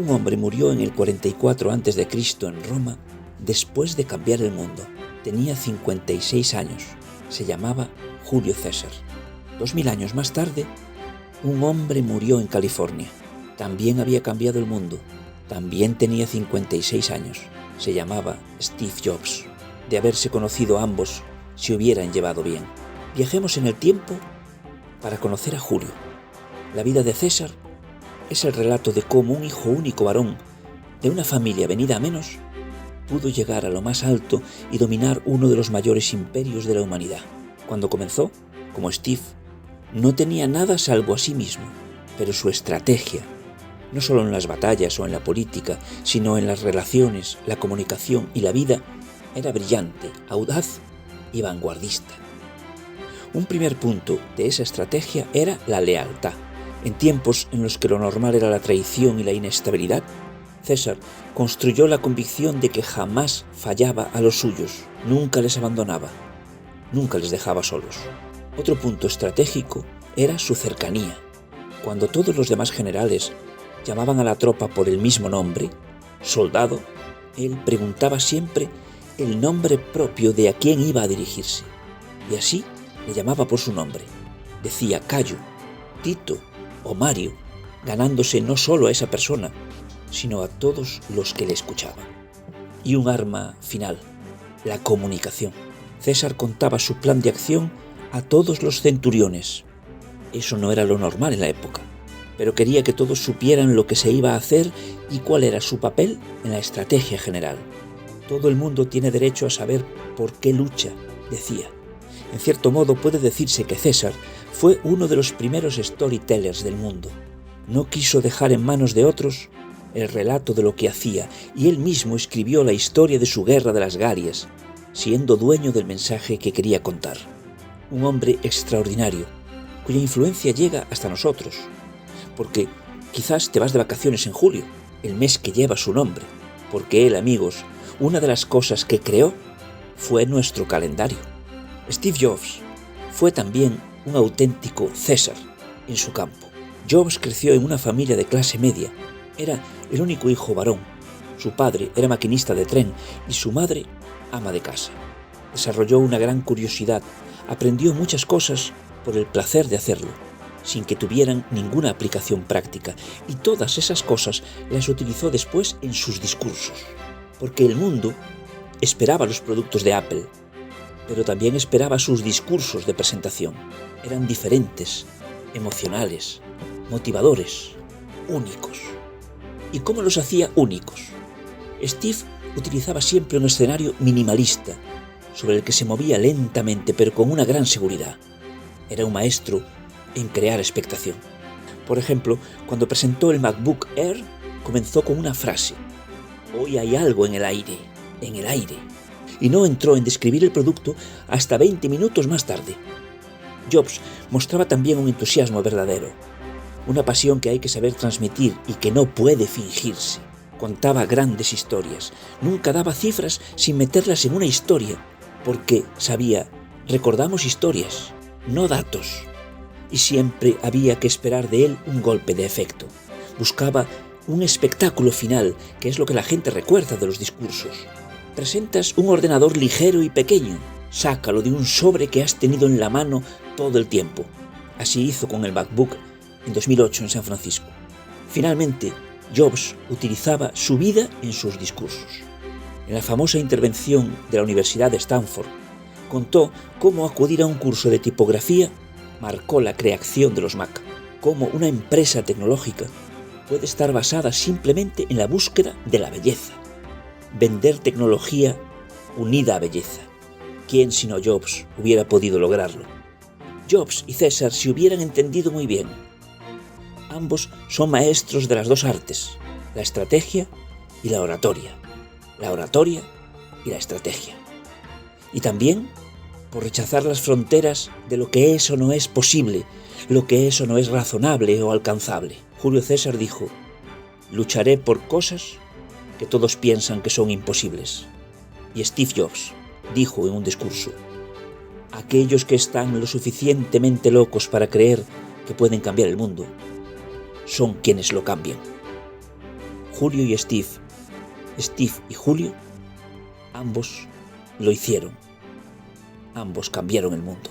Un hombre murió en el 44 a.C. en Roma después de cambiar el mundo. Tenía 56 años. Se llamaba Julio César. 2000 años más tarde, un hombre murió en California. También había cambiado el mundo. También tenía 56 años. Se llamaba Steve Jobs. De haberse conocido ambos, se hubieran llevado bien. Viajemos en el tiempo para conocer a Julio. La vida de César es el relato de cómo un hijo único varón de una familia venida a menos pudo llegar a lo más alto y dominar uno de los mayores imperios de la humanidad. Cuando comenzó, como Steve, no tenía nada salvo a sí mismo, pero su estrategia, no solo en las batallas o en la política, sino en las relaciones, la comunicación y la vida, era brillante, audaz y vanguardista. Un primer punto de esa estrategia era la lealtad. En tiempos en los que lo normal era la traición y la inestabilidad, César construyó la convicción de que jamás fallaba a los suyos, nunca les abandonaba, nunca les dejaba solos. Otro punto estratégico era su cercanía. Cuando todos los demás generales llamaban a la tropa por el mismo nombre, soldado, él preguntaba siempre el nombre propio de a quién iba a dirigirse, y así le llamaba por su nombre. Decía Cayo, Tito o Mario, ganándose no solo a esa persona, sino a todos los que le escuchaban. Y un arma final, la comunicación. César contaba su plan de acción a todos los centuriones. Eso no era lo normal en la época, pero quería que todos supieran lo que se iba a hacer y cuál era su papel en la estrategia general. Todo el mundo tiene derecho a saber por qué lucha, decía. En cierto modo puede decirse que César fue uno de los primeros storytellers del mundo. No quiso dejar en manos de otros el relato de lo que hacía, y él mismo escribió la historia de su guerra de las Galias, siendo dueño del mensaje que quería contar. Un hombre extraordinario, cuya influencia llega hasta nosotros, porque quizás te vas de vacaciones en julio, el mes que lleva su nombre, porque él, amigos, una de las cosas que creó fue nuestro calendario. Steve Jobs fue también un auténtico César en su campo. Jobs creció en una familia de clase media. Era el único hijo varón. Su padre era maquinista de tren y su madre ama de casa. Desarrolló una gran curiosidad, aprendió muchas cosas por el placer de hacerlo, sin que tuvieran ninguna aplicación práctica, y todas esas cosas las utilizó después en sus discursos, porque el mundo esperaba los productos de Apple, pero también esperaba sus discursos de presentación. Eran diferentes, emocionales, motivadores, únicos. ¿Y cómo los hacía únicos? Steve utilizaba siempre un escenario minimalista, sobre el que se movía lentamente pero con una gran seguridad. Era un maestro en crear expectación. Por ejemplo, cuando presentó el MacBook Air, comenzó con una frase: «Hoy hay algo en el aire», y no entró en describir el producto hasta 20 minutos más tarde. Jobs mostraba también un entusiasmo verdadero, una pasión que hay que saber transmitir y que no puede fingirse. Contaba grandes historias, nunca daba cifras sin meterlas en una historia, porque sabía, recordamos historias, no datos. Y siempre había que esperar de él un golpe de efecto. Buscaba un espectáculo final, que es lo que la gente recuerda de los discursos. Presentas un ordenador ligero y pequeño, sácalo de un sobre que has tenido en la mano todo el tiempo. Así hizo con el MacBook en 2008 en San Francisco. Finalmente, Jobs utilizaba su vida en sus discursos. En la famosa intervención de la Universidad de Stanford, contó cómo acudir a un curso de tipografía marcó la creación de los Mac, cómo una empresa tecnológica puede estar basada simplemente en la búsqueda de la belleza. Vender tecnología unida a belleza. ¿Quién sino Jobs hubiera podido lograrlo? Jobs y César se hubieran entendido muy bien. Ambos son maestros de las dos artes, la estrategia y la oratoria. La oratoria y la estrategia. Y también por rechazar las fronteras de lo que es o no es posible, lo que es o no es razonable o alcanzable. Julio César dijo: lucharé por cosas que todos piensan que son imposibles. Y Steve Jobs dijo en un discurso: aquellos que están lo suficientemente locos para creer que pueden cambiar el mundo son quienes lo cambian. Julio y Steve, Steve y Julio, ambos lo hicieron. Ambos cambiaron el mundo.